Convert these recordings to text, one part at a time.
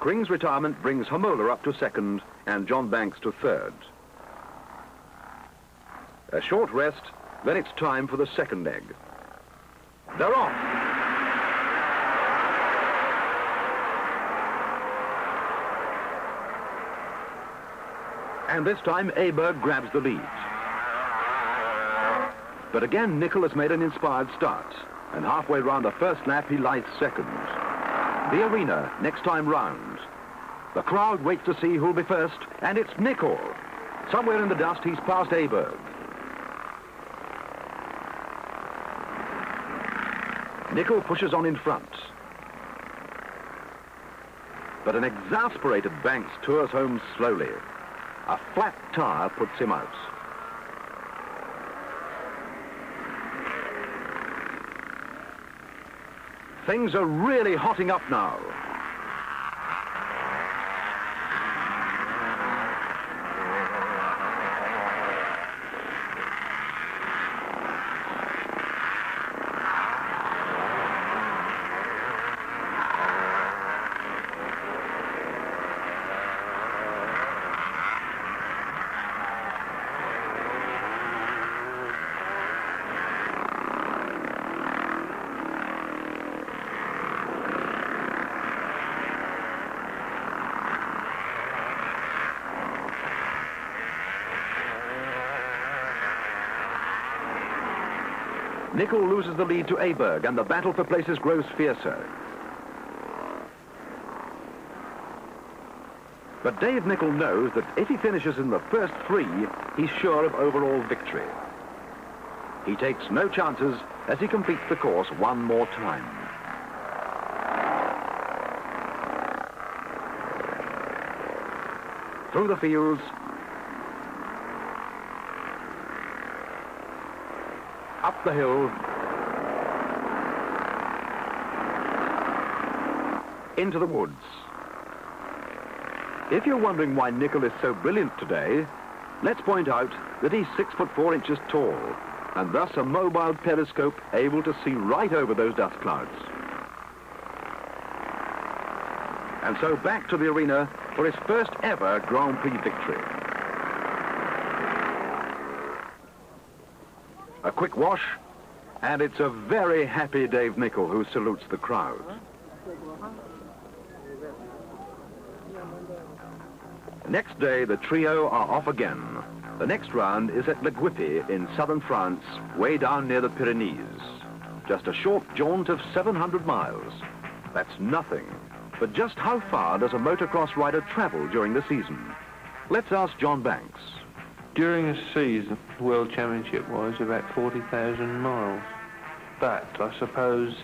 Kring's retirement brings Hamola up to second and John Banks to third. A short rest, then it's time for the second leg. They're off. And this time, Aberg grabs the lead. But again, Nicol has made an inspired start. And halfway round the first lap, he lies second. The arena, next time round. The crowd waits to see who'll be first, and it's Nicol. Somewhere in the dust, he's passed Aberg. Nicol pushes on in front. But an exasperated Banks tours home slowly. A flat tyre puts him out. Things are really hotting up now. Nicol loses the lead to Aberg, and the battle for places grows fiercer. But Dave Nicol knows that if he finishes in the first three, he's sure of overall victory. He takes no chances as he completes the course one more time. Through the fields, up the hill, into the woods. If you're wondering why Nicol is so brilliant today, let's point out that he's 6'4" tall, and thus a mobile periscope able to see right over those dust clouds. And so back to the arena for his first ever Grand Prix victory. A quick wash, and it's a very happy Dave Nicol who salutes the crowd. Next day, the trio are off again. The next round is at La Guipy in southern France, way down near the Pyrenees. Just a short jaunt of 700 miles. That's nothing. But just how far does a motocross rider travel during the season? Let's ask John Banks. During a season, World Championship-wise, about 40,000 miles. But I suppose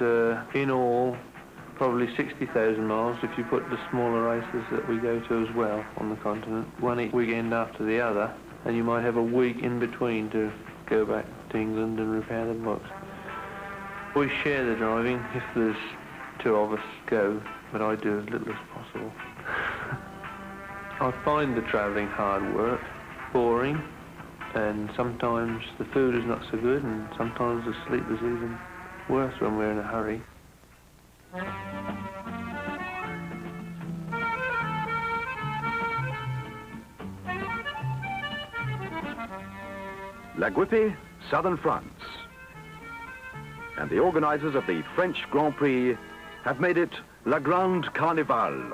in all, probably 60,000 miles if you put the smaller races that we go to as well on the continent. One each weekend after the other, and you might have a week in between to go back to England and repair the bikes. We share the driving if there's two of us go, but I do as little as possible. I find the travelling hard work, boring, and sometimes the food is not so good, and sometimes the sleep is even worse when we're in a hurry. La Guipy, southern France. And the organisers of the French Grand Prix have made it La Grande Carnival.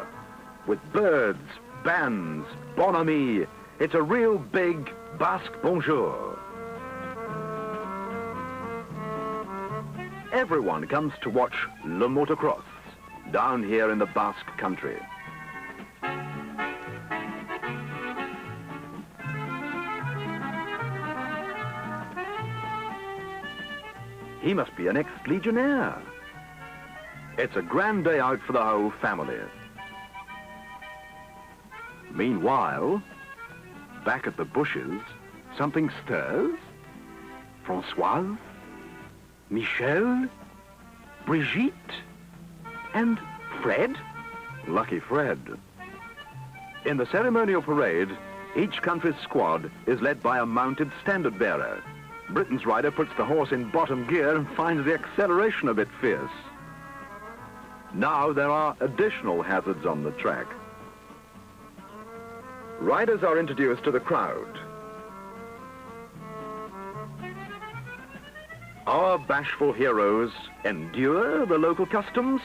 With birds, bands, bon ami, it's a real big Basque bonjour. Everyone comes to watch Le Motocross down here in the Basque country. He must be an ex-legionnaire. It's a grand day out for the whole family. Meanwhile, back at the bushes, something stirs. Françoise, Michel, Brigitte, and Fred? Lucky Fred. In the ceremonial parade, each country's squad is led by a mounted standard bearer. Britain's rider puts the horse in bottom gear and finds the acceleration a bit fierce. Now there are additional hazards on the track. Riders are introduced to the crowd. Our bashful heroes endure the local customs.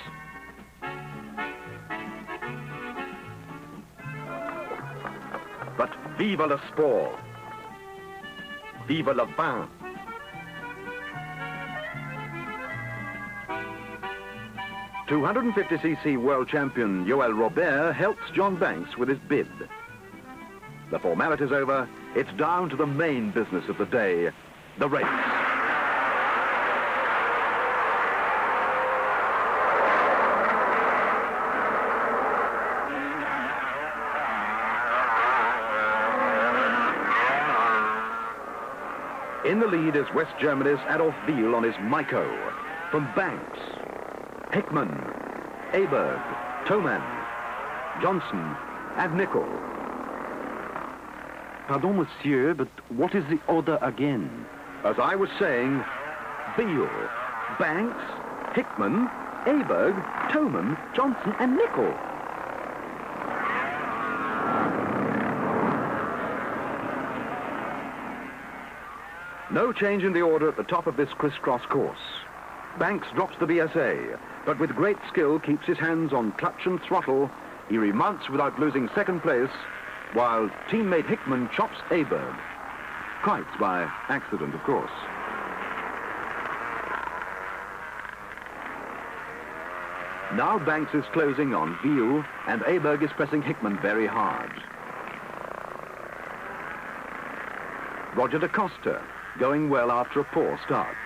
But vive le sport! Vive le vin! .250cc world champion Joël Robert helps John Banks with his bid. The formalities over, it's down to the main business of the day, the race. In the lead is West Germany's Adolf Wiel on his Maiko. From Banks, Hickman, Aberg, Thoman, Johnson, and Nicol. Pardon, monsieur, but what is the order again? As I was saying, Wiel, Banks, Hickman, Aberg, Thoman, Johnson, and Nicol. No change in the order at the top of this crisscross course. Banks drops the BSA, but with great skill keeps his hands on clutch and throttle. He remounts without losing second place, while teammate Hickman chops Aberg. Quite by accident, of course. Now Banks is closing on Wiel, and Aberg is pressing Hickman very hard. Roger da Costa, going well after a poor start.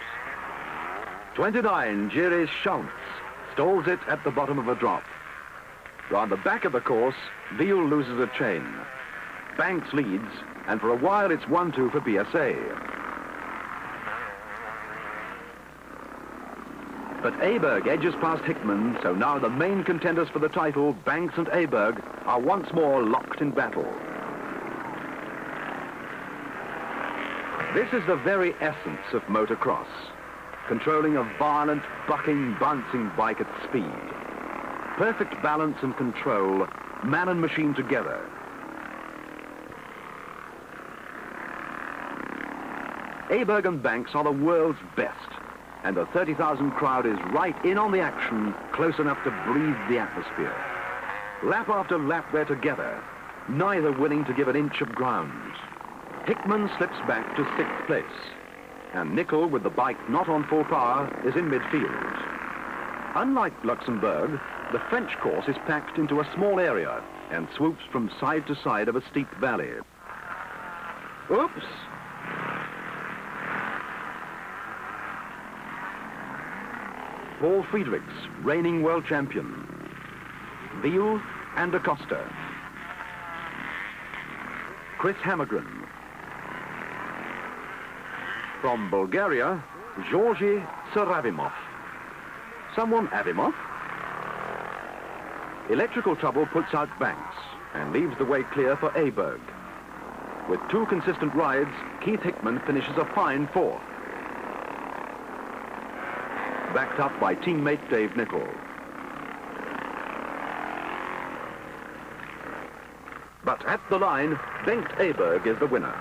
29, Jiris Schultz, stalls it at the bottom of a drop. Round the back of the course, Wiel loses a chain. Banks leads, and for a while it's 1-2 for BSA. But Aberg edges past Hickman, so now the main contenders for the title, Banks and Aberg, are once more locked in battle. This is the very essence of motocross, controlling a violent, bucking, bouncing bike at speed. Perfect balance and control, man and machine together. Aberg and Banks are the world's best, and the 30,000 crowd is right in on the action, close enough to breathe the atmosphere. Lap after lap they're together, neither willing to give an inch of ground. Hickman slips back to 6th place, and Nicol, with the bike not on full power, is in midfield. Unlike Luxembourg, the French course is packed into a small area and swoops from side to side of a steep valley. Oops! Paul Friedrichs, reigning world champion. Wiel and da Costa. Chris Hammergren. From Bulgaria, Georgi Saravimov. Someone Avimov? Electrical trouble puts out Banks and leaves the way clear for Aberg. With 2 consistent rides, Keith Hickman finishes a fine 4th. Backed up by teammate Dave Nicol. But at the line, Bengt Aberg is the winner.